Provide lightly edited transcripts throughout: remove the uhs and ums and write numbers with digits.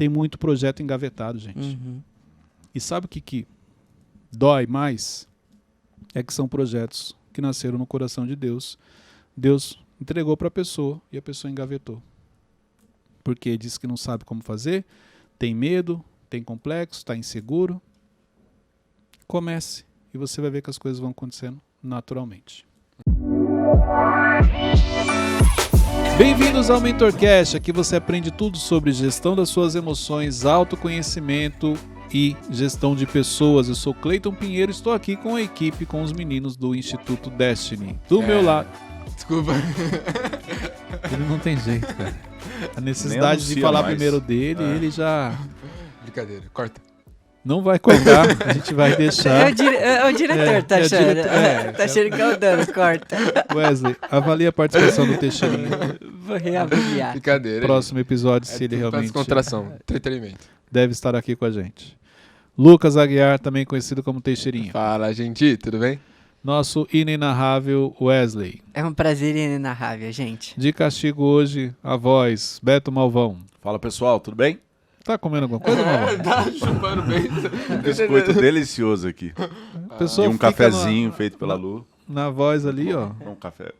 tem muito projeto engavetado, gente. E sabe o que dói mais? É que são projetos que nasceram no coração de Deus. Deus entregou para a pessoa e a pessoa engavetou. Porque diz que não sabe como fazer, tem medo, tem complexo, está inseguro. Comece e você vai ver que as coisas vão acontecendo naturalmente. Bem-vindos ao MentorCast, aqui você aprende tudo sobre gestão das suas emoções, autoconhecimento e gestão de pessoas. Eu sou Cleiton Pinheiro, estou aqui com a equipe, com os meninos do Instituto Destiny. Do meu lado... Desculpa. Ele não tem jeito, cara. A necessidade de falar mais primeiro dele, ele já... Brincadeira, corta. Não vai cortar, a gente vai deixar. É o diretor, tá achando? Tá achando que é o dano, corta. Wesley, avalie a participação do Teixeirinha. Vou reavaliar. Brincadeira. Próximo episódio, se ele realmente... Descontração, entretenimento. Deve estar aqui com a gente. Lucas Aguiar, também conhecido como Teixeirinha. Fala, gente, tudo bem? Nosso inenarrável Wesley. É um prazer inenarrável, gente. De castigo hoje, a voz, Beto Malvão. Fala, pessoal, tudo bem? Tá comendo alguma coisa, Malvão? Tá chupando bem. Um biscoito delicioso aqui. Pessoa E um cafezinho feito pela Lu. Na voz ali, ó. Um café.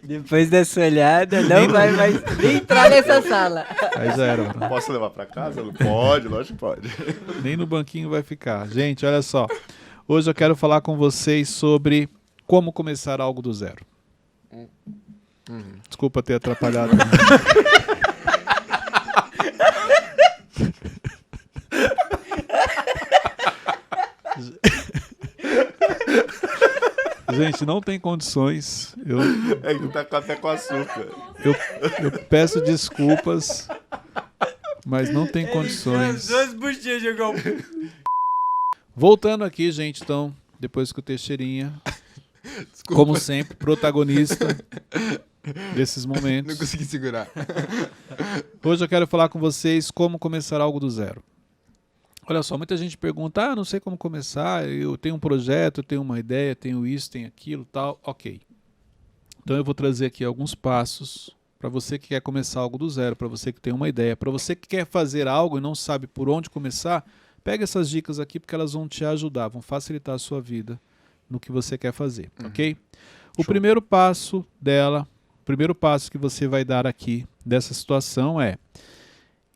Depois dessa olhada, não vai mais nem entrar nessa sala. Aí já era. Mano. Posso levar pra casa? Não pode, lógico que pode. Nem no banquinho vai ficar. Gente, olha só. Hoje eu quero falar com vocês sobre como começar algo do zero. Desculpa ter atrapalhado. Gente, não tem condições. É que tá até com açúcar. Eu peço desculpas, mas não tem condições. Duas buchinhas jogou. Voltando aqui, gente, então, depois que o Teixeirinha, como sempre, protagonista desses momentos. Não consegui segurar. Hoje eu quero falar com vocês como começar algo do zero. Olha só, muita gente pergunta, não sei como começar, eu tenho um projeto, eu tenho uma ideia, tenho isso, tenho aquilo, tal, ok. Então eu vou trazer aqui alguns passos para você que quer começar algo do zero, para você que tem uma ideia, para você que quer fazer algo e não sabe por onde começar, pega essas dicas aqui porque elas vão te ajudar, vão facilitar a sua vida no que você quer fazer, ok? O primeiro passo dela, o primeiro passo que você vai dar aqui dessa situação é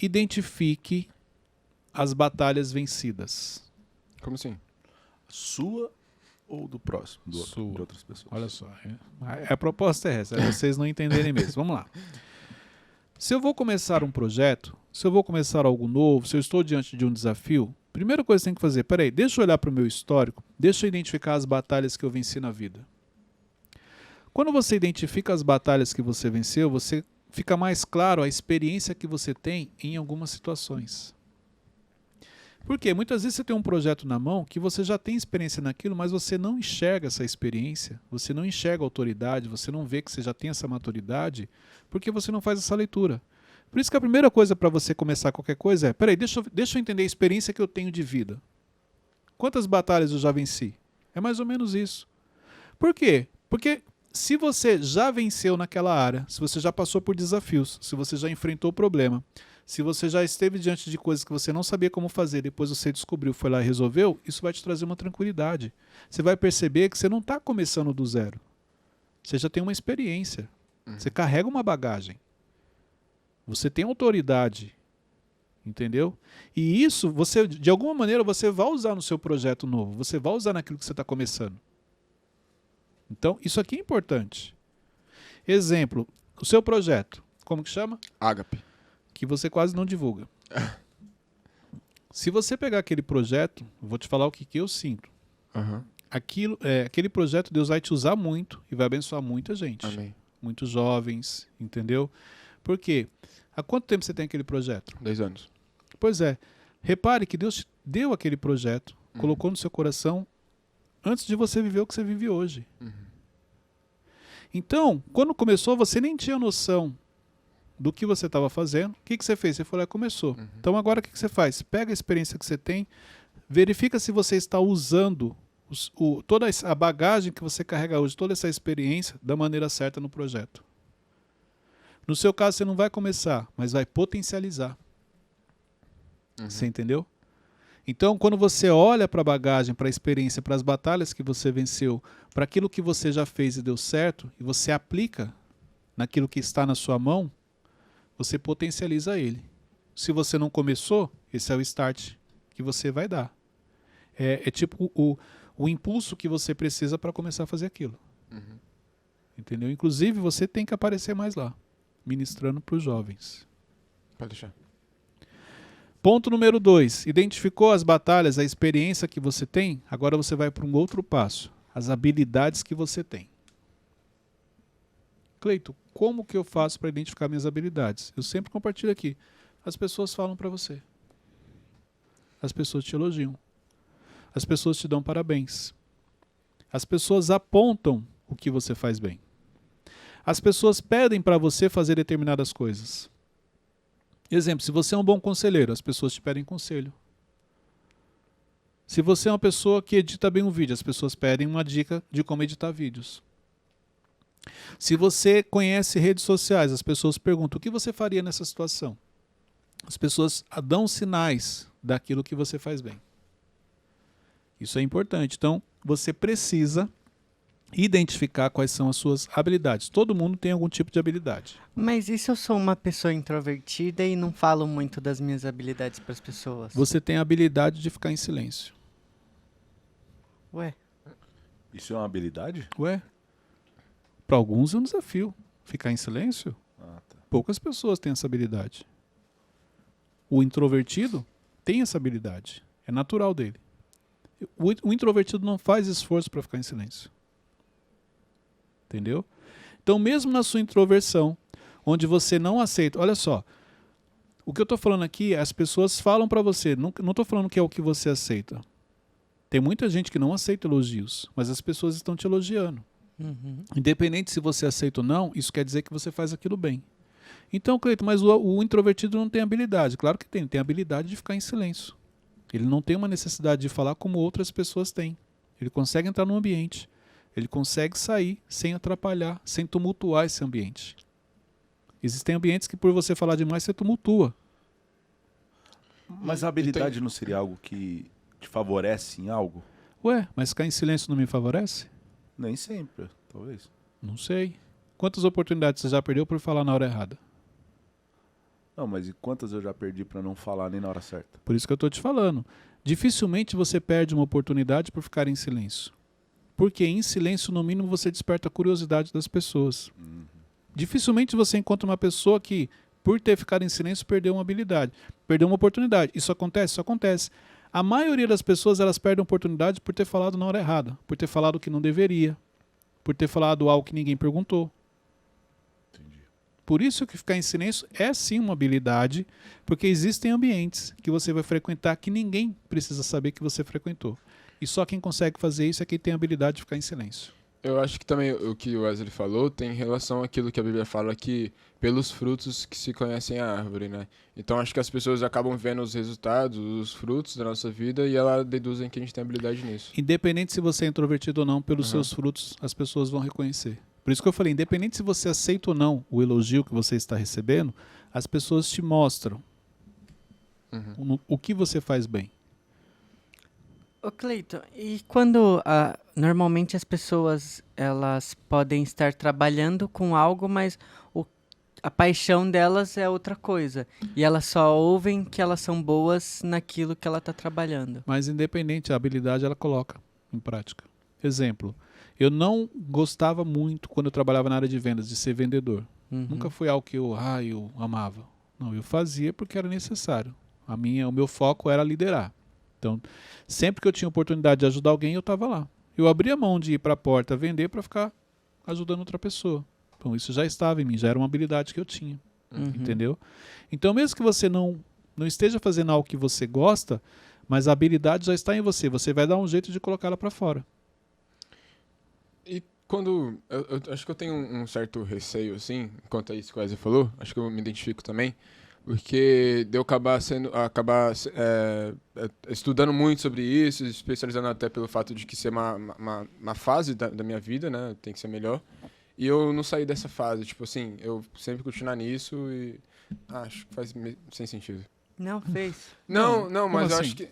identifique as batalhas vencidas. Como assim? Sua ou do próximo? Sua. De outras pessoas. Olha só, a proposta é essa, é vocês não entenderem mesmo. Vamos lá. Se eu vou começar um projeto, se eu vou começar algo novo, se eu estou diante de um desafio, primeira coisa que você tem que fazer, peraí, deixa eu olhar para o meu histórico, deixa eu identificar as batalhas que eu venci na vida. Quando você identifica as batalhas que você venceu, você fica mais claro a experiência que você tem em algumas situações. Porque muitas vezes você tem um projeto na mão que você já tem experiência naquilo, mas você não enxerga essa experiência, você não enxerga a autoridade, você não vê que você já tem essa maturidade, porque você não faz essa leitura. Por isso que a primeira coisa para você começar qualquer coisa é, peraí, deixa eu entender a experiência que eu tenho de vida. Quantas batalhas eu já venci? É mais ou menos isso. Por quê? Porque se você já venceu naquela área, se você já passou por desafios, se você já enfrentou o problema, se você já esteve diante de coisas que você não sabia como fazer, depois você descobriu, foi lá e resolveu, isso vai te trazer uma tranquilidade. Você vai perceber que você não está começando do zero. Você já tem uma experiência. Você carrega uma bagagem. Você tem autoridade. Entendeu? E isso, você, de alguma maneira, você vai usar no seu projeto novo. Você vai usar naquilo que você está começando. Então, isso aqui é importante. Exemplo, o seu projeto. Como que chama? Ágape. Que você quase não divulga. Se você pegar aquele projeto, vou te falar o que eu sinto. Aquele projeto Deus vai te usar muito e vai abençoar muita gente. Amém. Muitos jovens, entendeu? Por quê? Há quanto tempo você tem aquele projeto? 2 anos. Pois é. Repare que Deus te deu aquele projeto, colocou no seu coração antes de você viver o que você vive hoje. Então, quando começou, você nem tinha noção do que você estava fazendo. O que você fez? Você foi lá e começou. Então agora o que você faz? Pega a experiência que você tem, verifica se você está usando toda a bagagem que você carrega hoje, toda essa experiência da maneira certa no projeto. No seu caso, você não vai começar, mas vai potencializar. Você entendeu? Então, quando você olha para a bagagem, para a experiência, para as batalhas que você venceu, para aquilo que você já fez e deu certo, e você aplica naquilo que está na sua mão, você potencializa ele. Se você não começou, esse é o start que você vai dar. É tipo o impulso que você precisa para começar a fazer aquilo. Entendeu? Inclusive, você tem que aparecer mais lá, ministrando para os jovens. Pode deixar. Ponto número 2. Identificou as batalhas, a experiência que você tem? Agora você vai para um outro passo. As habilidades que você tem. Cleito, como que eu faço para identificar minhas habilidades? Eu sempre compartilho aqui. As pessoas falam para você. As pessoas te elogiam. As pessoas te dão parabéns. As pessoas apontam o que você faz bem. As pessoas pedem para você fazer determinadas coisas. Exemplo, se você é um bom conselheiro, as pessoas te pedem conselho. Se você é uma pessoa que edita bem um vídeo, as pessoas pedem uma dica de como editar vídeos. Se você conhece redes sociais, as pessoas perguntam o que você faria nessa situação. As pessoas dão sinais daquilo que você faz bem. Isso é importante. Então, você precisa identificar quais são as suas habilidades. Todo mundo tem algum tipo de habilidade. Mas e se eu sou uma pessoa introvertida e não falo muito das minhas habilidades para as pessoas? Você tem a habilidade de ficar em silêncio. Ué, Isso é uma habilidade? Ué? Para alguns é um desafio. Ficar em silêncio? Ah, tá. Poucas pessoas têm essa habilidade. O introvertido tem essa habilidade. É natural dele. O introvertido não faz esforço para ficar em silêncio. Entendeu? Então, mesmo na sua introversão, onde você não aceita... Olha só, o que eu estou falando aqui, as pessoas falam para você, não estou falando que é o que você aceita. Tem muita gente que não aceita elogios, mas as pessoas estão te elogiando. Independente se você aceita ou não, isso quer dizer que você faz aquilo bem. Então, Cleiton, mas o introvertido não tem habilidade. Claro que tem a habilidade de ficar em silêncio. Ele não tem uma necessidade de falar como outras pessoas têm. Ele consegue entrar no ambiente. Ele consegue sair sem atrapalhar, sem tumultuar esse ambiente. Existem ambientes que por você falar demais, você tumultua. Mas a habilidade não seria algo que te favorece em algo? Ué, mas ficar em silêncio não me favorece? Nem sempre, talvez. Não sei. Quantas oportunidades você já perdeu por falar na hora errada? Não, mas e quantas eu já perdi pra não falar nem na hora certa? Por isso que eu estou te falando. Dificilmente você perde uma oportunidade por ficar em silêncio. Porque em silêncio, no mínimo, você desperta a curiosidade das pessoas. Dificilmente você encontra uma pessoa que, por ter ficado em silêncio, perdeu uma habilidade, perdeu uma oportunidade. Isso acontece? Isso acontece. A maioria das pessoas, elas perdem a oportunidade por ter falado na hora errada, por ter falado o que não deveria, por ter falado algo que ninguém perguntou. Entendi. Por isso que ficar em silêncio é sim uma habilidade, porque existem ambientes que você vai frequentar que ninguém precisa saber que você frequentou. E só quem consegue fazer isso é quem tem a habilidade de ficar em silêncio. Eu acho que também o que o Wesley falou tem relação àquilo que a Bíblia fala que pelos frutos que se conhecem a árvore, né? Então acho que as pessoas acabam vendo os resultados, os frutos da nossa vida e elas deduzem que a gente tem habilidade nisso. Independente se você é introvertido ou não, pelos seus frutos as pessoas vão reconhecer. Por isso que eu falei, independente se você aceita ou não o elogio que você está recebendo, as pessoas te mostram o que você faz bem. Ô Cleiton, e quando normalmente as pessoas elas podem estar trabalhando com algo, mas a paixão delas é outra coisa. E elas só ouvem que elas são boas naquilo que ela está trabalhando. Mas independente, a habilidade ela coloca em prática. Exemplo, eu não gostava muito quando eu trabalhava na área de vendas, de ser vendedor. Nunca foi algo que eu amava. Não, eu fazia porque era necessário. O meu foco era liderar. Então, sempre que eu tinha oportunidade de ajudar alguém, eu estava lá. Eu abria mão de ir para a porta vender para ficar ajudando outra pessoa. Então, isso já estava em mim, já era uma habilidade que eu tinha. Entendeu? Então, mesmo que você não esteja fazendo algo que você gosta, mas a habilidade já está em você. Você vai dar um jeito de colocá-la para fora. E quando... Eu acho que eu tenho um certo receio, assim, enquanto a isso que o Wesley falou, acho que eu me identifico também, porque de eu acabar estudando muito sobre isso, especializando até pelo fato de que ser uma fase da minha vida, né? Tem que ser melhor. E eu não saí dessa fase, tipo assim, eu sempre continuar nisso e acho que faz sem sentido. Não fez. Não, mas eu assim? acho que...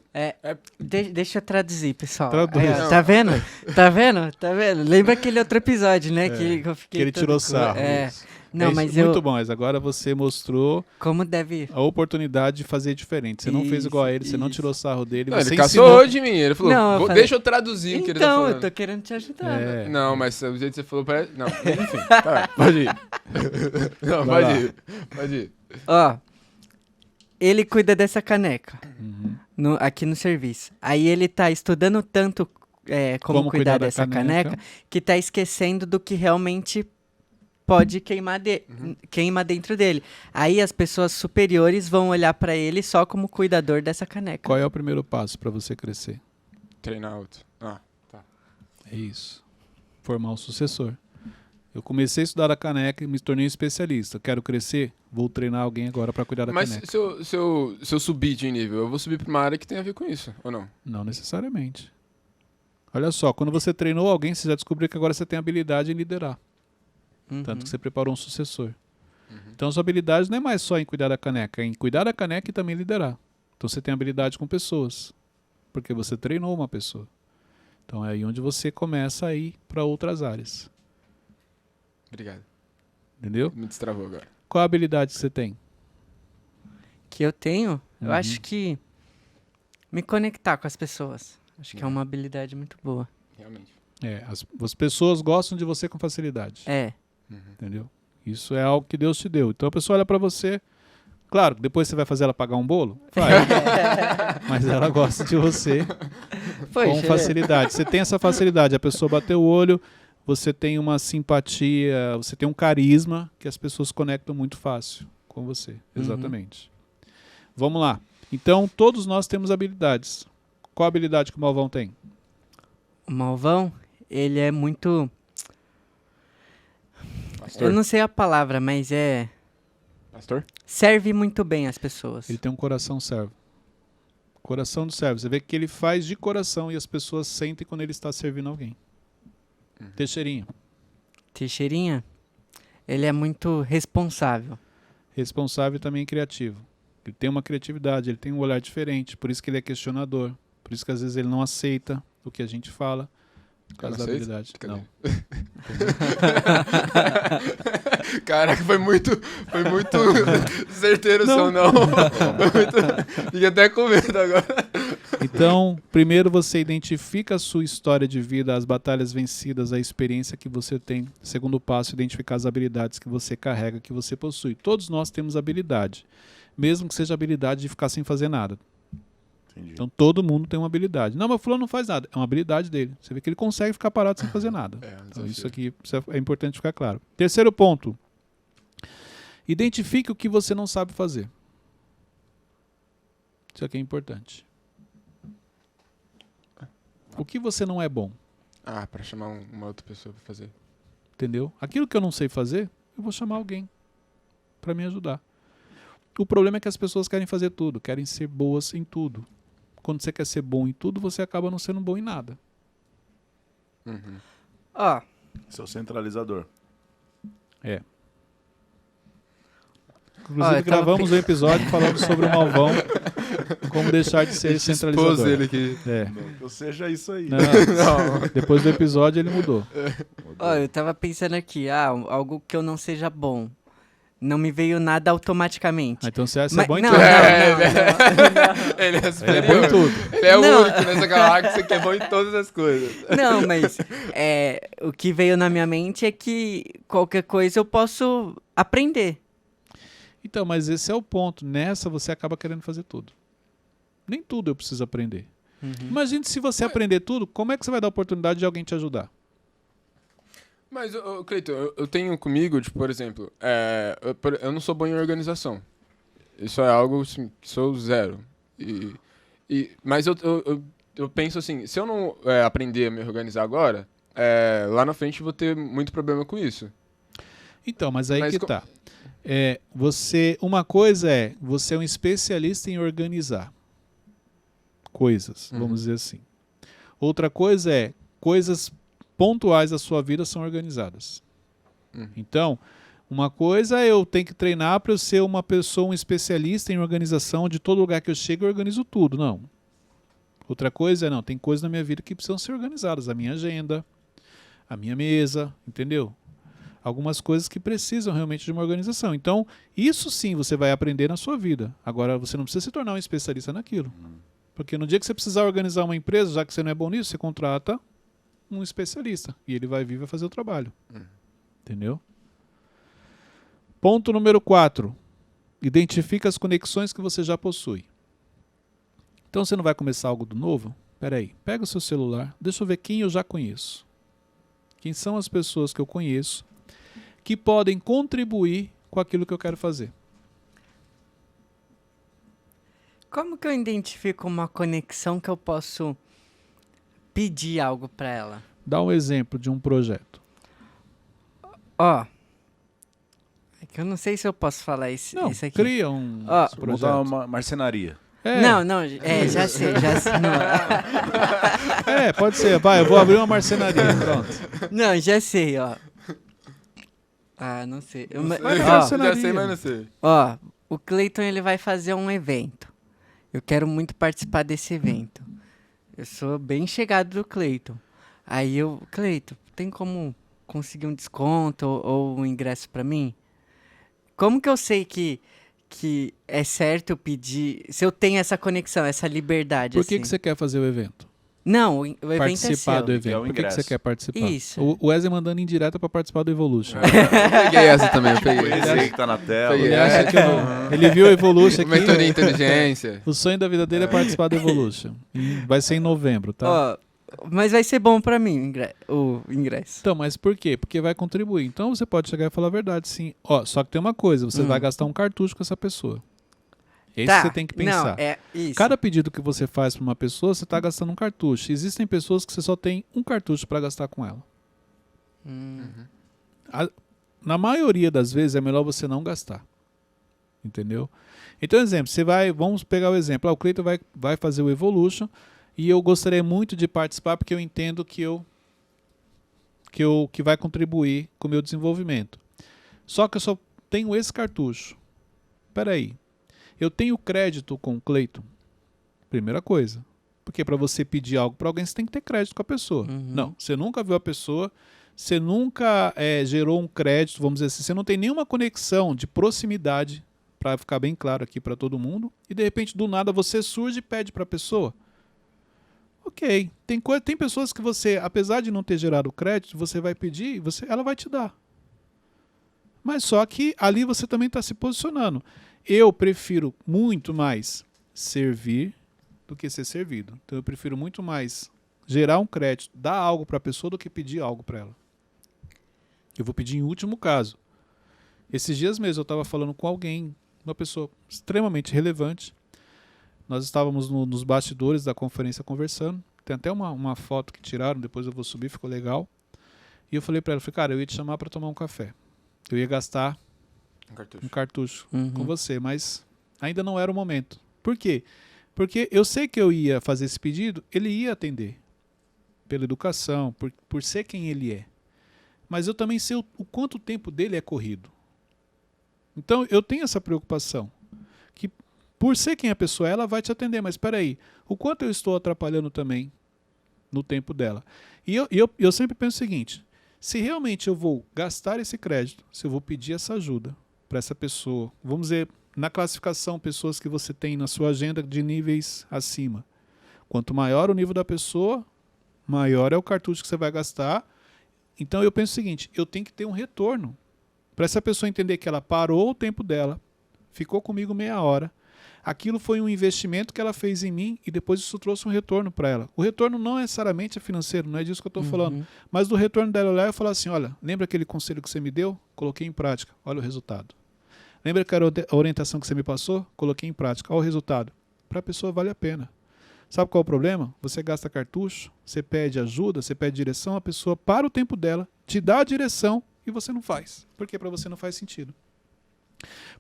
Deixa eu traduzir, pessoal. Traduz. Aí, ó, tá vendo? Tá vendo? Tá vendo? Lembra aquele outro episódio, né? Que eu Que fiquei ele todo tirou co- sarro. É. isso. Não, É isso, mas muito eu... bom, mas agora você mostrou Como deve... a oportunidade de fazer diferente. Você não fez Isso, igual a ele, você não isso. tirou sarro dele, Não, você ele ensinou. caçou de mim, ele falou, Não, eu falei- deixa eu traduzir o que ele tá Então, falando. eu tô querendo te ajudar. É. Não, mas o jeito que você falou parece... Não, enfim, tá, pode ir. Não, Vai lá. pode ir. Ó, ele cuida dessa caneca Uhum. aqui no serviço. Aí ele tá estudando tanto como cuidar da dessa caneca que tá esquecendo do que realmente pode queima dentro dele. Aí as pessoas superiores vão olhar pra ele só como cuidador dessa caneca. Qual é o primeiro passo para você crescer? Treinar outro. Ah, tá. É isso. Formar um sucessor. Eu comecei a estudar a caneca e me tornei um especialista. Quero crescer? Vou treinar alguém agora para cuidar da Mas caneca. se eu subir de nível, eu vou subir pra uma área que tem a ver com isso, ou não? Não necessariamente. Olha só, quando você treinou alguém, você já descobriu que agora você tem habilidade em liderar. Uhum. Tanto que você preparou um sucessor. Então, sua habilidade não é mais só em cuidar da caneca, é em cuidar da caneca e também liderar. Então, você tem habilidade com pessoas, porque você treinou uma pessoa. Então, é aí onde você começa a ir para outras áreas. Obrigado. Entendeu? Me destravou agora. Qual a habilidade que você tem? Que eu tenho, eu Uhum. acho que me conectar com as pessoas. Acho que é uma habilidade muito boa. Realmente. As pessoas gostam de você com facilidade. É. Entendeu? Isso é algo que Deus te deu. Então, a pessoa olha para você. Claro, depois você vai fazer ela pagar um bolo? Vai. Mas ela gosta de você com Poxa, facilidade. Você tem essa facilidade. A pessoa bateu o olho, você tem uma simpatia, você tem um carisma que as pessoas conectam muito fácil com você. Exatamente. Vamos lá. Então, todos nós temos habilidades. Qual habilidade que o Malvão tem? o Malvão, ele é muito... Pastor? Eu não sei a palavra, mas Pastor? serve muito bem as pessoas. Ele tem um coração servo. Coração do servo. Você vê que ele faz de coração e as pessoas sentem quando ele está servindo alguém. Teixeirinha. Teixeirinha, ele é muito responsável. Responsável e também criativo. Ele tem uma criatividade, ele tem um olhar diferente, por isso que ele é questionador. Por isso que às vezes ele não aceita o que a gente fala, por causa da aceita? habilidade. Cadê? Não. Caraca, foi muito certeiro o seu não. Fiquei até com medo agora. Então, primeiro você identifica a sua história de vida, as batalhas vencidas, a experiência que você tem. Segundo passo, identificar as habilidades que você carrega, que você possui. Todos nós temos habilidade, mesmo que seja a habilidade de ficar sem fazer nada. Entendi. Então todo mundo tem uma habilidade. Não, mas o fulano não faz nada. É uma habilidade dele. Você vê que ele consegue ficar parado sem fazer nada. Então isso aqui é importante ficar claro. Terceiro ponto. Identifique o que você não sabe fazer. Isso aqui é importante. O que você não é bom, Ah, pra chamar uma outra pessoa pra fazer. entendeu? Aquilo que eu não sei fazer, eu vou chamar alguém para me ajudar. O problema é que as pessoas querem fazer tudo, querem ser boas em tudo. Quando você quer ser bom em tudo, você acaba não sendo bom em nada. Ó, Seu centralizador. Inclusive, eu tava gravamos um episódio falando sobre o Malvão, como deixar de ser centralizador. ele aqui. É. Não que eu seja isso aí. Não, depois do episódio ele mudou. ó, eu tava pensando aqui, algo que eu não seja bom. Não me veio nada automaticamente. Ah, então você é Mas- bom em não, tudo. não, Ele é Ele é superior. bom em tudo. Ele é o Não. único nessa galáxia que é bom em todas as coisas. não, mas o que veio na minha mente é que qualquer coisa eu posso aprender. Então, mas esse é o ponto. Nessa você acaba querendo fazer tudo. Nem tudo eu preciso aprender. Imagine se você aprender tudo, como é que você vai dar a oportunidade de alguém te ajudar? Mas, Cleiton, eu tenho comigo, tipo, por exemplo, eu não sou bom em organização. Isso é algo assim, que sou zero. Mas eu penso assim, se eu não aprender a me organizar agora, lá na frente eu vou ter muito problema com isso. Então, mas aí Mas que co- tá. Uma coisa é, você é um especialista em organizar coisas, vamos dizer assim. Outra coisa é, coisas pontuais da sua vida são organizadas. Então, uma coisa é eu tenho que treinar para eu ser uma pessoa, um especialista em organização, de todo lugar que eu chego eu organizo tudo. Não. Outra coisa é, não, tem coisas na minha vida que precisam ser organizadas. A minha agenda, a minha mesa, entendeu? Algumas coisas que precisam realmente de uma organização. Então, isso sim você vai aprender na sua vida. Agora, você não precisa se tornar um especialista naquilo. Porque no dia que você precisar organizar uma empresa, já que você não é bom nisso, você contrata um especialista. E ele vai vir e vai fazer o trabalho. Entendeu? Ponto número 4. Identifica as conexões que você já possui. Então, você não vai começar algo do novo? Peraí, pega o seu celular, deixa eu ver quem eu já conheço. Quem são as pessoas que eu conheço que podem contribuir com aquilo que eu quero fazer. Como que eu identifico uma conexão que eu posso pedir algo para ela? Dá um exemplo de um projeto. Ó, é que eu não sei se eu posso falar isso aqui. Cria um Ó, projeto. Montar uma marcenaria. Não, já sei. Não. Pode ser. Vai, eu vou abrir uma marcenaria. Pronto. Não, já sei, ó. Não sei. Já sei, mas não sei. Ó, o Cleiton ele vai fazer um evento. Eu quero muito participar desse evento. Eu sou bem chegado do Cleiton. Aí Cleiton, tem como conseguir um desconto ou um ingresso pra mim? Como que eu sei que é certo eu pedir, se eu tenho essa conexão, essa liberdade? Por que você quer fazer o evento? Não, o evento Participar é seu. do evento. É o Por que você ingresso. quer participar? Isso. O Wesley mandando indireta pra participar do Evolution. Eu peguei essa também, eu peguei. Esse aí que tá na tela. Peguei. Ele acha que ele viu o Evolution aqui. Mentoria inteligência. O sonho da vida dele é participar do Evolution. E vai ser em novembro, tá? Ó, mas vai ser bom pra mim o ingresso. Então, mas por quê? Porque vai contribuir. Então você pode chegar e falar a verdade, sim. Ó, só que tem uma coisa, você vai gastar um cartucho com essa pessoa. Esse você tem que pensar. Não, é isso. Cada pedido que você faz para uma pessoa, você está gastando um cartucho. Existem pessoas que você só tem um cartucho para gastar com ela. Na maioria das vezes é melhor você não gastar. Entendeu? Então, exemplo, vamos pegar o exemplo. O Cleiton vai fazer o Evolution e eu gostaria muito de participar porque eu entendo que vai contribuir com o meu desenvolvimento. Só que eu só tenho esse cartucho. Espera aí. Eu tenho crédito com o Cleiton. Primeira coisa. Porque para você pedir algo para alguém, você tem que ter crédito com a pessoa. Não, você nunca viu a pessoa, você nunca gerou um crédito, vamos dizer assim, você não tem nenhuma conexão de proximidade, para ficar bem claro aqui para todo mundo, e de repente, do nada, você surge e pede para a pessoa. Ok, tem pessoas que você, apesar de não ter gerado crédito, você vai pedir e ela vai te dar. Mas só que ali você também está se posicionando. Eu prefiro muito mais servir do que ser servido. Então eu prefiro muito mais gerar um crédito, dar algo para a pessoa do que pedir algo para ela. Eu vou pedir em último caso. Esses dias mesmo eu estava falando com alguém, uma pessoa extremamente relevante. Nós estávamos nos bastidores da conferência conversando. Tem até uma foto que tiraram, depois eu vou subir, ficou legal. E eu falei para ela, cara, eu ia te chamar para tomar um café. Eu ia gastar um cartucho com você, mas ainda não era o momento. Por quê? Porque eu sei que eu ia fazer esse pedido, ele ia atender. Pela educação, por ser quem ele é. Mas eu também sei o quanto tempo dele é corrido. Então eu tenho essa preocupação. Que por ser quem a pessoa é, ela vai te atender. Mas espera aí, o quanto eu estou atrapalhando também no tempo dela? E eu sempre penso o seguinte, se realmente eu vou gastar esse crédito, se eu vou pedir essa ajuda para essa pessoa, vamos dizer, na classificação, pessoas que você tem na sua agenda de níveis acima. Quanto maior o nível da pessoa, maior é o cartucho que você vai gastar. Então eu penso o seguinte, eu tenho que ter um retorno. Para essa pessoa entender que ela parou o tempo dela, ficou comigo meia hora, aquilo foi um investimento que ela fez em mim e depois isso trouxe um retorno para ela. O retorno não necessariamente é financeiro, não é disso que eu estou falando, mas do retorno dela lá eu falar assim, olha, lembra aquele conselho que você me deu? Coloquei em prática, olha o resultado. Lembra que era a orientação que você me passou? Coloquei em prática, olha o resultado. Para a pessoa vale a pena. Sabe qual é o problema? Você gasta cartucho, você pede ajuda, você pede direção, a pessoa para o tempo dela, te dá a direção e você não faz. Por que para você não faz sentido?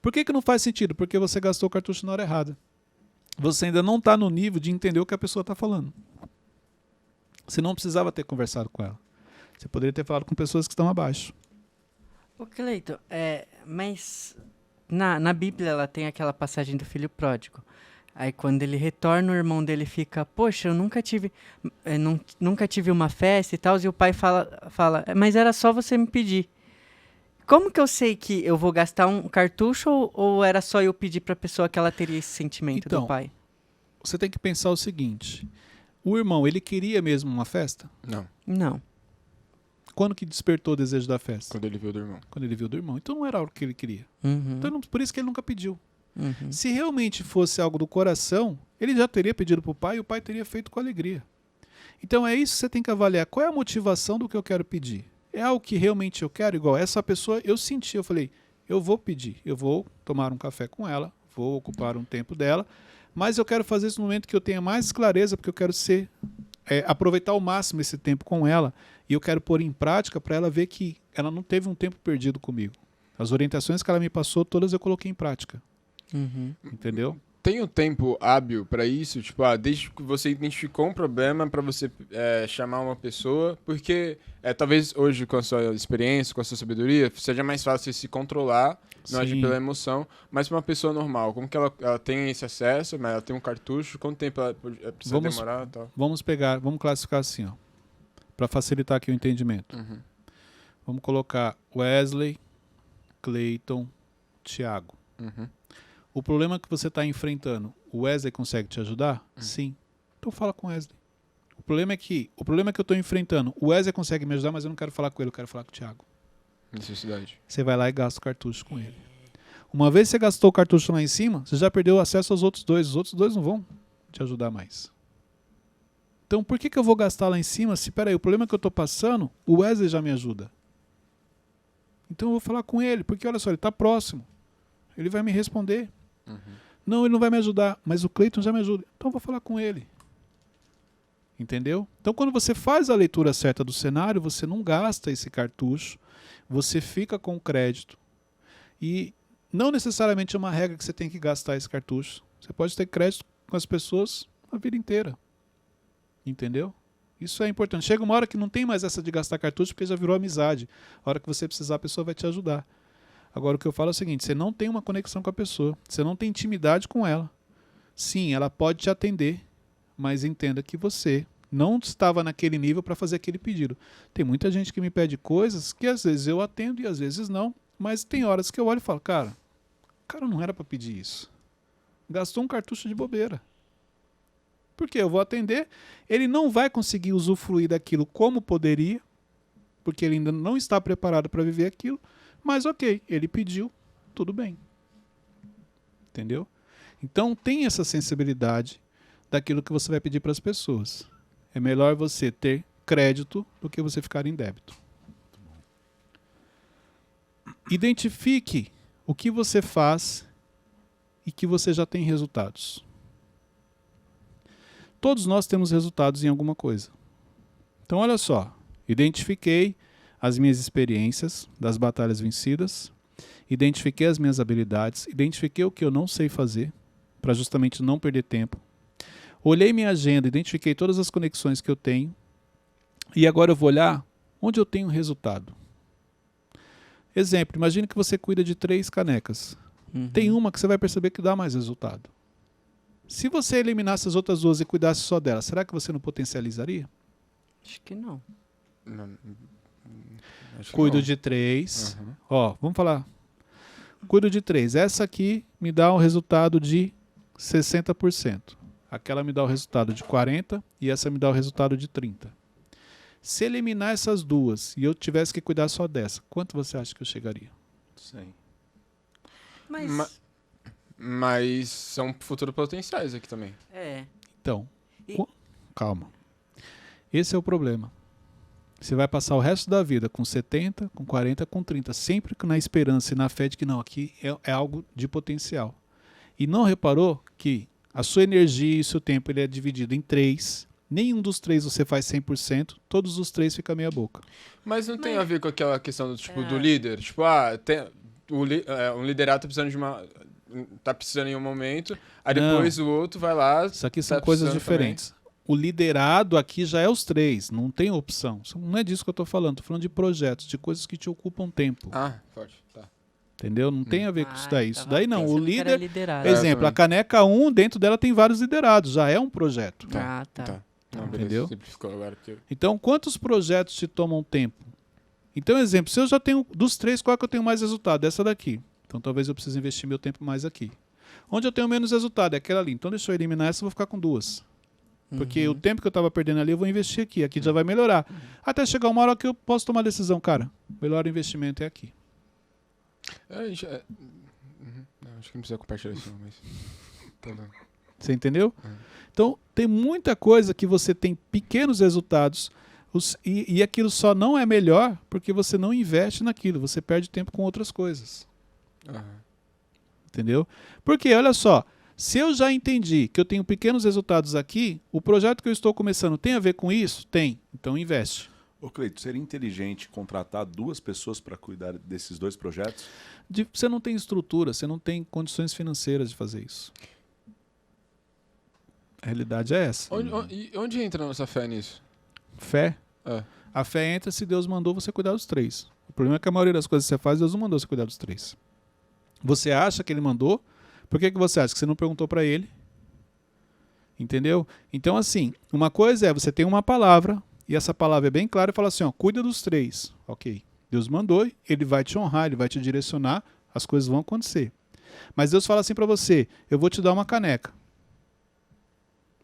Por que não faz sentido? Porque você gastou o cartucho na hora errada. Você ainda não está no nível de entender o que a pessoa está falando. Você não precisava ter conversado com ela. Você poderia ter falado com pessoas que estão abaixo. Ô, Cleiton, mas na Bíblia ela tem aquela passagem do filho pródigo. Aí quando ele retorna, o irmão dele fica, poxa, eu nunca tive uma festa e tal, e o pai fala, mas era só você me pedir. Como que eu sei que eu vou gastar um cartucho ou era só eu pedir pra pessoa que ela teria esse sentimento Então, do pai? Você tem que pensar o seguinte, o irmão, ele queria mesmo uma festa? Não, Não. Quando que despertou o desejo da festa? quando ele viu do irmão. Quando ele viu do irmão. Então não era algo que ele queria. Uhum. Então, por isso que ele nunca pediu. Uhum. Se realmente fosse algo do coração, ele já teria pedido para o pai e o pai teria feito com alegria. Então é isso que você tem que avaliar. Qual é a motivação do que eu quero pedir? É algo que realmente eu quero? Igual essa pessoa, eu senti, eu falei, eu vou pedir, eu vou tomar um café com ela, vou ocupar um tempo dela, mas eu quero fazer esse momento que eu tenha mais clareza, porque eu quero aproveitar ao máximo esse tempo com ela e eu quero pôr em prática para ela ver que ela não teve um tempo perdido comigo. As orientações que ela me passou, todas eu coloquei em prática. Uhum. Entendeu? Tem um tempo hábil pra isso? Tipo, desde que você identificou um problema pra você chamar uma pessoa, porque talvez hoje com a sua experiência, com a sua sabedoria, seja mais fácil você se controlar, não agir Sim. pela emoção, mas pra uma pessoa normal, como que ela tem esse acesso, mas ela tem um cartucho, quanto tempo ela precisa demorar e tal? Vamos classificar assim, ó, para facilitar aqui o entendimento. Uhum. Vamos colocar Wesley, Cleiton, Thiago. Uhum. O problema que você está enfrentando, o Wesley consegue te ajudar? Sim. Então fala com o Wesley. O problema que eu estou enfrentando, o Wesley consegue me ajudar, mas eu não quero falar com ele, eu quero falar com o Thiago. Necessidade. Você vai lá e gasta o cartucho com ele. Uma vez que você gastou o cartucho lá em cima, você já perdeu o acesso aos outros dois. Os outros dois não vão te ajudar mais. Então por que eu vou gastar lá em cima se, peraí, o problema que eu estou passando, o Wesley já me ajuda. Então eu vou falar com ele, porque olha só, ele está próximo. Ele vai me responder. Uhum. Não, ele não vai me ajudar, mas o Cleiton já me ajuda. Então eu vou falar com ele. Entendeu? Então quando você faz a leitura certa do cenário, você não gasta esse cartucho, você fica com o crédito. E não necessariamente é uma regra que você tem que gastar esse cartucho. Você pode ter crédito com as pessoas a vida inteira. Entendeu? Isso é importante. Chega uma hora que não tem mais essa de gastar cartucho porque já virou amizade. A hora que você precisar, a pessoa vai te ajudar. Agora o que eu falo é o seguinte, você não tem uma conexão com a pessoa, você não tem intimidade com ela. Sim, ela pode te atender, mas entenda que você não estava naquele nível para fazer aquele pedido. Tem muita gente que me pede coisas que às vezes eu atendo e às vezes não, mas tem horas que eu olho e falo, cara, o cara não era para pedir isso. Gastou um cartucho de bobeira. Porque eu vou atender, ele não vai conseguir usufruir daquilo como poderia, porque ele ainda não está preparado para viver aquilo. Mas ok, ele pediu, tudo bem. Entendeu? Então tem essa sensibilidade daquilo que você vai pedir para as pessoas. É melhor você ter crédito do que você ficar em débito. Identifique o que você faz e que você já tem resultados. Todos nós temos resultados em alguma coisa. Então olha só, identifiquei as minhas experiências das batalhas vencidas, identifiquei as minhas habilidades, identifiquei o que eu não sei fazer, para justamente não perder tempo. Olhei minha agenda, identifiquei todas as conexões que eu tenho, e agora eu vou olhar onde eu tenho resultado. Exemplo, imagine que você cuida de 3 canecas. Uhum. Tem uma que você vai perceber que dá mais resultado. Se você eliminasse as outras 2 e cuidasse só dela, será que você não potencializaria? Acho que não. Não, acho que Cuido não. de 3. Uhum. Ó, vamos falar. Cuido de 3. Essa aqui me dá um resultado de 60%. Aquela me dá o resultado de 40% e essa me dá o resultado de 30%. Se eliminar essas 2 e eu tivesse que cuidar só dessa, quanto você acha que eu chegaria? Sim. Mas... Mas são futuros potenciais aqui também. Então, E- calma. Esse é o problema. Você vai passar o resto da vida com 70, com 40, com 30, sempre na esperança e na fé de que não, aqui é algo de potencial. E não reparou que a sua energia e o seu tempo ele é dividido em 3, nenhum dos 3 você faz 100%, todos os 3 fica meia boca. Mas não tem a ver com aquela questão do tipo do É. líder? Tipo, um liderato tá precisando de uma. Tá precisando em um momento, aí Não. depois o outro vai lá. Isso aqui são tá coisas precisando diferentes. o liderado aqui já é os 3, não tem opção. Não é disso que eu estou falando, estou falando de projetos, de coisas que te ocupam tempo. Ah, forte. Tá. Entendeu? Não tem a ver com isso daí. Isso daí não. O Pensando que era líder. liderado. Exemplo, também. a caneca 1, dentro dela tem vários liderados, já é um projeto. Ah, tá. Não, Entendeu? beleza. Simplificou agora. Porque... Então, quantos projetos te tomam tempo? Então, exemplo, se eu já tenho dos 3, qual é que eu tenho mais resultado? Essa daqui. Então, talvez eu precise investir meu tempo mais aqui. Onde eu tenho menos resultado? É aquela ali. Então, deixa eu eliminar essa e vou ficar com 2. Porque o tempo que eu estava perdendo ali, eu vou investir aqui. Aqui já vai melhorar. Até chegar uma hora que eu posso tomar a decisão, cara. O melhor investimento é aqui. Não, acho que não precisa compartilhar isso, não, mas... Tá bom. Você entendeu? Então, tem muita coisa que você tem pequenos resultados e aquilo só não é melhor porque você não investe naquilo. Você perde tempo com outras coisas. Aham. Entendeu? Porque, olha só, se eu já entendi que eu tenho pequenos resultados aqui, o projeto que eu estou começando tem a ver com isso? Tem. Então, investe. Ô, Cleito, seria inteligente contratar 2 pessoas para cuidar desses 2 projetos? Você não tem estrutura, você não tem condições financeiras de fazer isso. A realidade é essa. Onde entra a nossa fé nisso? Fé. É. A fé entra se Deus mandou você cuidar dos 3. O problema é que a maioria das coisas que você faz, Deus não mandou você cuidar dos 3. Você acha que ele mandou? Por que você acha? Que você não perguntou para ele? Entendeu? Então, assim, uma coisa é você tem uma palavra, e essa palavra é bem clara e fala assim, ó, cuida dos 3. Ok. Deus mandou, ele vai te honrar, ele vai te direcionar, as coisas vão acontecer. Mas Deus fala assim para você, eu vou te dar uma caneca.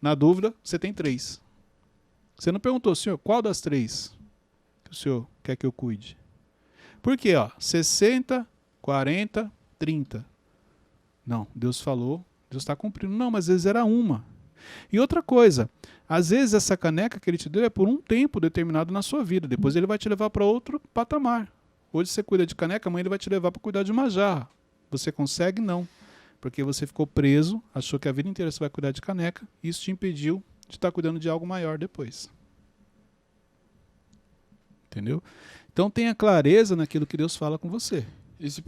Na dúvida, você tem 3. Você não perguntou, Senhor, qual das 3 que o Senhor quer que eu cuide? Por quê? Ó, 60, 40, 30. Não, Deus falou, Deus está cumprindo. Não, mas às vezes era uma. E outra coisa, às vezes essa caneca que ele te deu é por um tempo determinado na sua vida. Depois ele vai te levar para outro patamar. Hoje você cuida de caneca, amanhã ele vai te levar para cuidar de uma jarra. Você consegue? Não. Porque você ficou preso, achou que a vida inteira você vai cuidar de caneca, e isso te impediu de estar cuidando de algo maior depois. Entendeu? Então tenha clareza naquilo que Deus fala com você. E se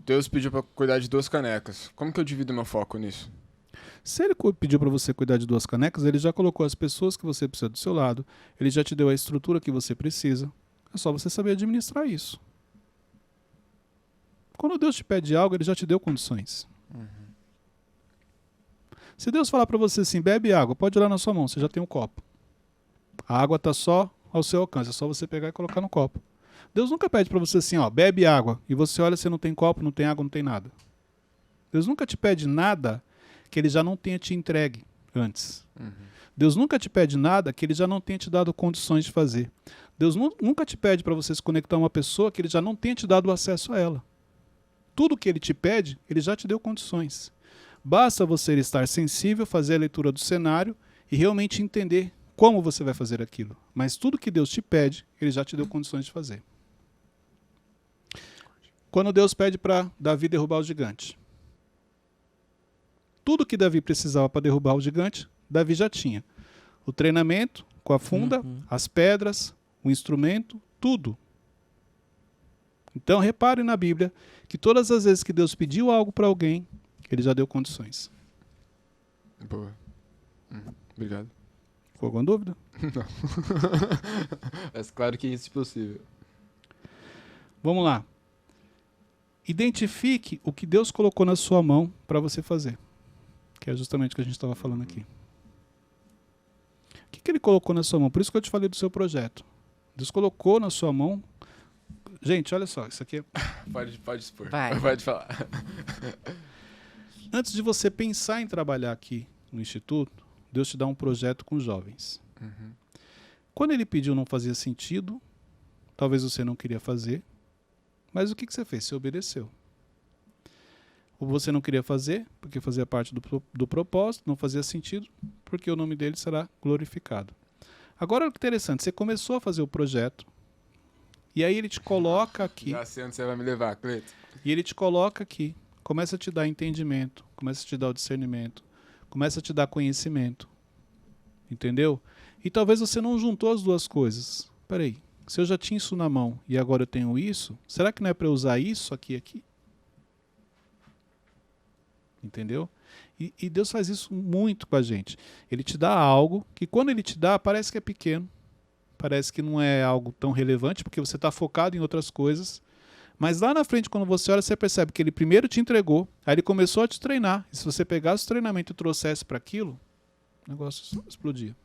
Deus pediu pra cuidar de 2 canecas, como que eu divido meu foco nisso? Se ele pediu para você cuidar de 2 canecas, ele já colocou as pessoas que você precisa do seu lado, ele já te deu a estrutura que você precisa. É só você saber administrar isso. Quando Deus te pede algo, ele já te deu condições. Se Deus falar para você assim, bebe água, pode ir lá na sua mão, você já tem um copo. A água está só ao seu alcance, é só você pegar e colocar no copo. Deus nunca pede para você assim, ó, bebe água, e você olha, você não tem copo, não tem água, não tem nada. Deus nunca te pede nada que ele já não tenha te entregue antes. Deus nunca te pede nada que ele já não tenha te dado condições de fazer. Deus nunca te pede para você se conectar a uma pessoa que ele já não tenha te dado acesso a ela. Tudo que ele te pede, ele já te deu condições. Basta você estar sensível, fazer a leitura do cenário e realmente entender como você vai fazer aquilo. Mas tudo que Deus te pede, ele já te deu condições de fazer. Quando Deus pede para Davi derrubar o gigante, tudo que Davi precisava para derrubar o gigante, Davi já tinha. O treinamento com a funda, as pedras, o instrumento, tudo. Então, repare na Bíblia que todas as vezes que Deus pediu algo para alguém, ele já deu condições. Boa. Obrigado. Ficou alguma dúvida? Não. Mas claro que isso é possível. Vamos lá. Identifique o que Deus colocou na sua mão para você fazer. Que é justamente o que a gente estava falando aqui. O que ele colocou na sua mão? Por isso que eu te falei do seu projeto. Deus colocou na sua mão. Gente, olha só, isso aqui é... Pode expor. Vai. Pode falar. Antes de você pensar em trabalhar aqui no Instituto, Deus te dá um projeto com jovens. Quando ele pediu, não fazia sentido. Talvez você não queria fazer. Mas o que você fez? Você obedeceu. Ou você não queria fazer, porque fazia parte do propósito, não fazia sentido, porque o nome dele será glorificado. Agora, o que é interessante, você começou a fazer o projeto, e aí ele te coloca aqui. Já sei onde você vai me levar, Cleito. E ele te coloca aqui, começa a te dar entendimento, começa a te dar o discernimento, começa a te dar conhecimento. Entendeu? E talvez você não juntou as duas coisas. Peraí, se eu já tinha isso na mão e agora eu tenho isso, será que não é para eu usar isso aqui? Entendeu? E Deus faz isso muito com a gente. Ele te dá algo que quando ele te dá, parece que é pequeno. Parece que não é algo tão relevante, porque você está focado em outras coisas. Mas lá na frente, quando você olha, você percebe que ele primeiro te entregou, aí ele começou a te treinar. E se você pegasse o treinamento e trouxesse para aquilo, o negócio explodia.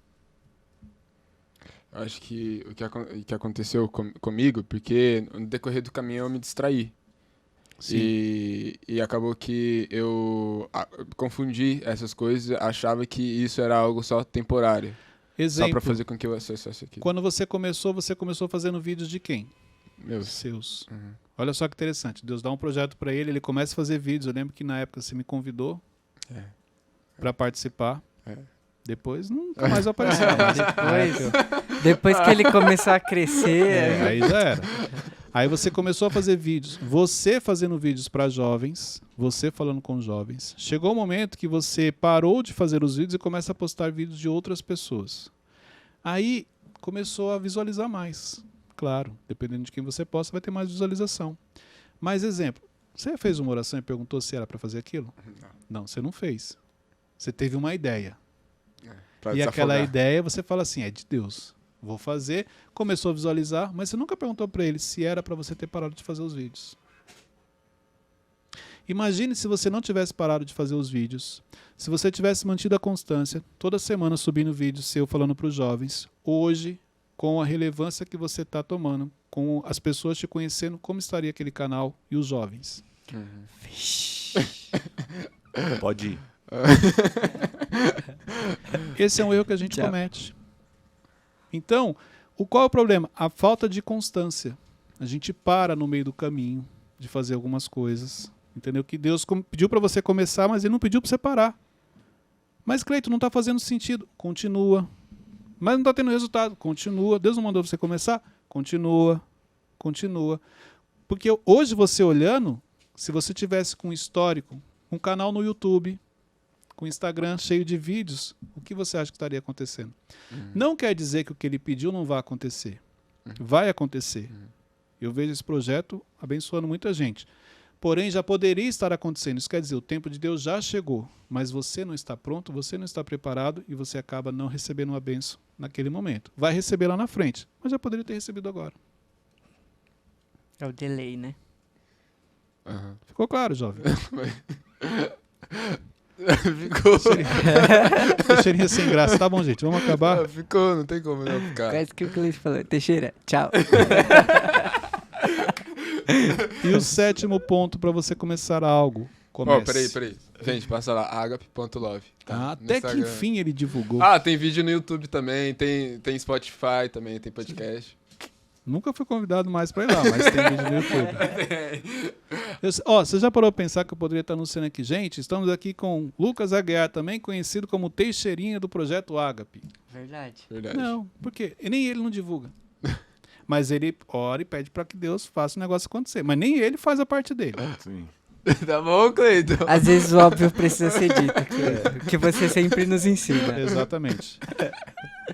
Eu acho que o que aconteceu comigo, porque no decorrer do caminho eu me distraí. Sim. E acabou que eu confundi essas coisas, achava que isso era algo só temporário. Só Exemplo, pra fazer com que eu acessasse aquilo. quando você começou fazendo vídeos de quem? Meus. Seus. Uhum. Olha só que interessante. Deus dá um projeto para ele, ele começa a fazer vídeos. Eu lembro que na época você me convidou É. para participar. É. Depois nunca mais apareceu. Mas Depois que ele começar a crescer, aí já era. Aí você começou a fazer vídeos. Você fazendo vídeos para jovens, você falando com jovens. Chegou o momento que você parou de fazer os vídeos e começa a postar vídeos de outras pessoas. Aí começou a visualizar mais. Claro, dependendo de quem você posta, vai ter mais visualização. Mas exemplo, você fez uma oração e perguntou se era para fazer aquilo? Não, você não fez. Você teve uma ideia. Pra E desafogar. aquela ideia você fala assim, é de Deus. Vou fazer, começou a visualizar, mas você nunca perguntou para ele se era para você ter parado de fazer os vídeos. Imagine se você não tivesse parado de fazer os vídeos, se você tivesse mantido a constância, toda semana subindo vídeo seu falando para os jovens, hoje, com a relevância que você está tomando, com as pessoas te conhecendo, como estaria aquele canal e os jovens? Pode ir. Esse é um erro que a gente comete. Então, qual é o problema? A falta de constância. A gente para no meio do caminho de fazer algumas coisas. Entendeu? Que Deus pediu para você começar, mas ele não pediu para você parar. Mas, Cleito, não está fazendo sentido. Continua. Mas não está tendo resultado. Continua. Deus não mandou você começar? Continua. Continua. Porque hoje você olhando, se você tivesse com um histórico, um canal no YouTube, com o Instagram cheio de vídeos, o que você acha que estaria acontecendo? Não quer dizer que o que ele pediu não vai acontecer. Vai acontecer. Eu vejo esse projeto abençoando muita gente. Porém, já poderia estar acontecendo. Isso quer dizer, o tempo de Deus já chegou, mas você não está pronto, você não está preparado e você acaba não recebendo uma bênção naquele momento. Vai receber lá na frente, mas já poderia ter recebido agora. é o delay, né? Aham. Ficou claro, jovem? Ficou. Teixeirinha sem graça. Tá bom, gente, vamos acabar. Ficou, não tem como não ficar. Quase que o Cleiton falou. Teixeira, tchau. E o 7º ponto para você começar algo. Comece. Peraí. Gente, passa lá, agape.love. Ah, até que enfim ele divulgou. Ah, tem vídeo no YouTube também, tem Spotify também, tem podcast. Nunca fui convidado mais para ir lá, mas tem vídeo no YouTube. Você já parou para pensar que eu poderia estar anunciando aqui? Gente, estamos aqui com Lucas Aguiar, também conhecido como Teixeirinha do Projeto Ágape. Verdade. Verdade. Não, por quê? E nem ele não divulga. Mas ele ora e pede para que Deus faça o negócio acontecer. Mas nem ele faz a parte dele. Sim. Tá bom, Cleiton? Às vezes o óbvio precisa ser dito, que você sempre nos ensina. Exatamente.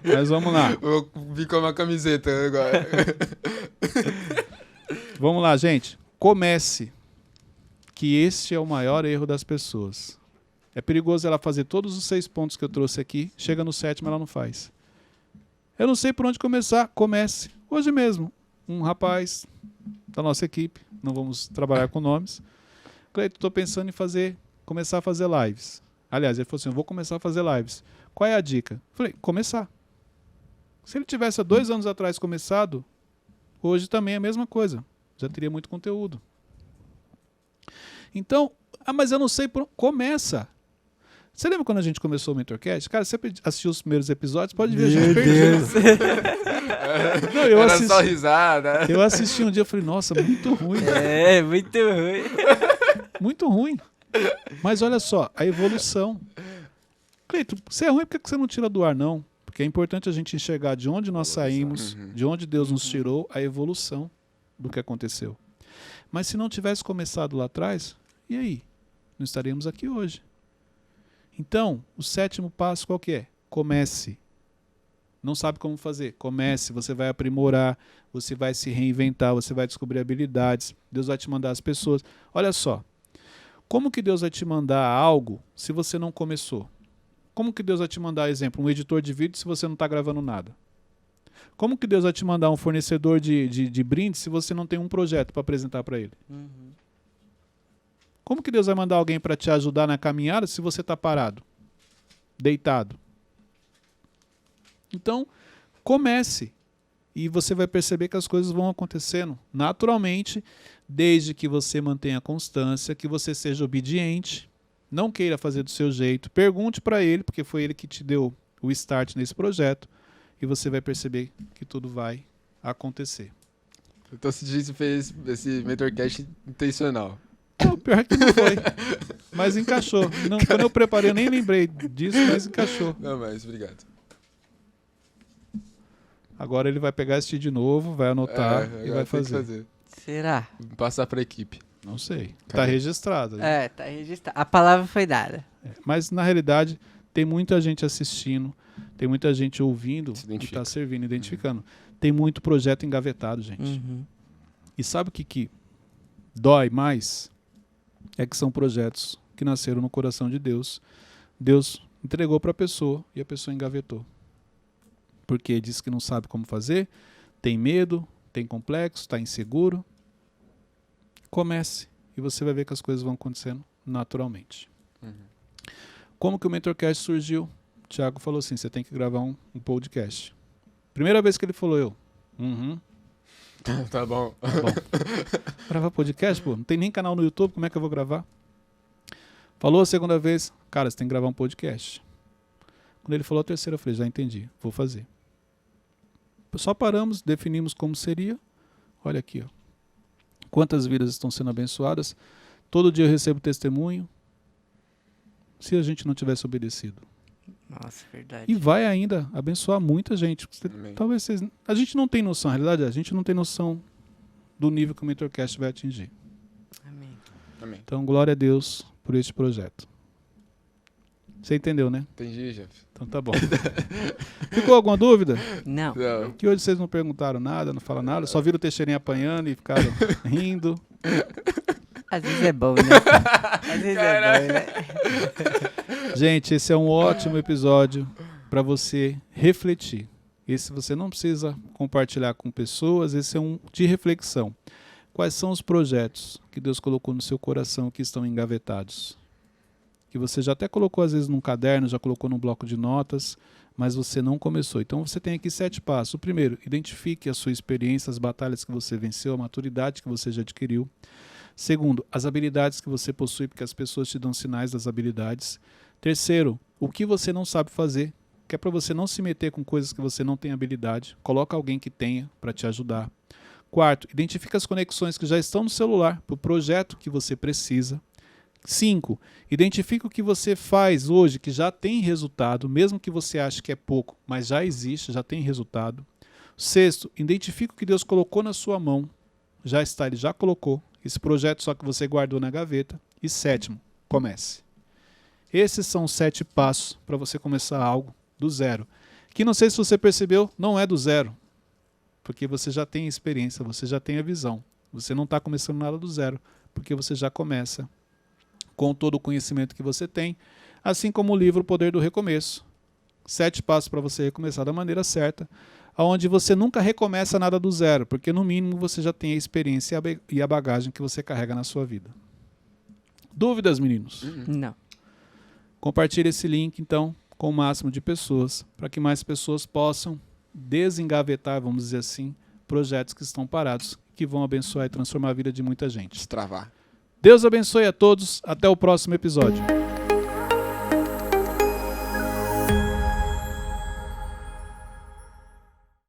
Mas vamos lá. Vou vir com uma camiseta agora. Vamos lá, gente. Comece. Que este é o maior erro das pessoas. É perigoso ela fazer todos os 6 pontos que eu trouxe aqui. Chega no 7º, ela não faz. Eu não sei por onde começar. Comece. Hoje mesmo, um rapaz da nossa equipe, não vamos trabalhar com nomes. Cleiton, estou pensando em começar a fazer lives. Aliás, ele falou assim, eu vou começar a fazer lives. Qual é a dica? Falei, começar. Se ele tivesse há 2 anos atrás começado, hoje também é a mesma coisa. Já teria muito conteúdo. Então, mas eu não sei por onde. Começa. Você lembra quando a gente começou o MentorCast? Cara, você assistiu os primeiros episódios, pode ver, a gente perdeu. Não, Era só risada. Eu assisti um dia e falei, nossa, muito ruim. É, muito ruim. Muito ruim. Mas olha só, a evolução. Cleiton, você é ruim, por que você não tira do ar, não? Porque é importante a gente enxergar de onde nós saímos, de onde Deus nos tirou, a evolução do que aconteceu. Mas se não tivesse começado lá atrás, e aí? Não estaríamos aqui hoje. Então, o 7º passo qual que é? Comece. Não sabe como fazer? Comece, você vai aprimorar, você vai se reinventar, você vai descobrir habilidades, Deus vai te mandar as pessoas. Olha só, Como que Deus vai te mandar algo se você não começou? Como que Deus vai te mandar, exemplo, um editor de vídeo se você não está gravando nada? Como que Deus vai te mandar um fornecedor de brindes se você não tem um projeto para apresentar para ele? Uhum. Como que Deus vai mandar alguém para te ajudar na caminhada se você está parado, deitado? Então, comece e você vai perceber que as coisas vão acontecendo naturalmente, desde que você mantenha constância, que você seja obediente, não queira fazer do seu jeito, pergunte para ele, porque foi ele que te deu o start nesse projeto, e você vai perceber que tudo vai acontecer. Então você fez esse Mentorcast intencional. Não, pior que não foi, mas encaixou. Não, quando eu preparei eu nem lembrei disso, mas encaixou. Não, mas obrigado. Agora ele vai pegar assistir de novo, vai anotar e agora vai tem que fazer. Será? Passar pra equipe. Não sei. Tá Cadê? registrado. Tá registrado. A palavra foi dada. Mas na realidade tem muita gente assistindo, tem muita gente ouvindo Se e identifica. tá servindo, identificando. Tem muito projeto engavetado, gente. Uhum. E sabe o que dói mais? É que são projetos que nasceram no coração de Deus. Deus entregou para a pessoa e a pessoa engavetou. Porque disse que não sabe como fazer, tem medo, tem complexo, está inseguro. Comece e você vai ver que as coisas vão acontecendo naturalmente. Uhum. Como que o Mentorcast surgiu? O Thiago falou assim, você tem que gravar um podcast. Primeira vez que ele falou, eu. Tá bom. Tá bom. Gravar podcast, pô? Não tem nem canal no YouTube, como é que eu vou gravar? Falou a segunda vez, cara, você tem que gravar um podcast. Quando ele falou a terceira, eu falei, já entendi, vou fazer. Só paramos, definimos como seria. Olha aqui, ó. Quantas vidas estão sendo abençoadas. Todo dia eu recebo testemunho. Se a gente não tivesse obedecido. Nossa, verdade. E vai ainda abençoar muita gente. Amém. Talvez vocês... A gente não tem noção, na realidade, a gente não tem noção do nível que o Mentorcast vai atingir. Amém. Amém. Então, glória a Deus por este projeto. Você entendeu, né? Entendi, Jeff. Então tá bom. Ficou alguma dúvida? Não. Não. Que hoje vocês não perguntaram nada, não falaram nada, só viram o Teixeirinha apanhando e ficaram rindo. Às vezes é bom, né? Às vezes é bom, né? Gente, esse é um ótimo episódio para você refletir. Esse você não precisa compartilhar com pessoas, esse é um de reflexão. Quais são os projetos que Deus colocou no seu coração que estão engavetados? Que você já até colocou às vezes num caderno, já colocou num bloco de notas, mas você não começou. Então você tem aqui 7 passos. O primeiro, identifique a sua experiência, as batalhas que você venceu, a maturidade que você já adquiriu. Segundo, as habilidades que você possui, porque as pessoas te dão sinais das habilidades. Terceiro, o que você não sabe fazer, que é para você não se meter com coisas que você não tem habilidade. Coloca alguém que tenha para te ajudar. Quarto, identifica as conexões que já estão no celular para o projeto que você precisa. 5. Identifica o que você faz hoje que já tem resultado, mesmo que você ache que é pouco, mas já existe, já tem resultado. 6. Identifica o que Deus colocou na sua mão. Já está, Ele já colocou. Esse projeto só que você guardou na gaveta. E 7, comece. Esses são os 7 passos para você começar algo do zero. Que não sei se você percebeu, não é do zero. Porque você já tem experiência, você já tem a visão. Você não está começando nada do zero, porque você já começa com todo o conhecimento que você tem, assim como o livro O Poder do Recomeço. 7 passos para você recomeçar da maneira certa, onde você nunca recomeça nada do zero, porque no mínimo você já tem a experiência e a bagagem que você carrega na sua vida. Dúvidas, meninos? Não. Compartilhe esse link, então, com o máximo de pessoas, para que mais pessoas possam desengavetar, vamos dizer assim, projetos que estão parados, que vão abençoar e transformar a vida de muita gente. Destravar. Deus abençoe a todos. Até o próximo episódio.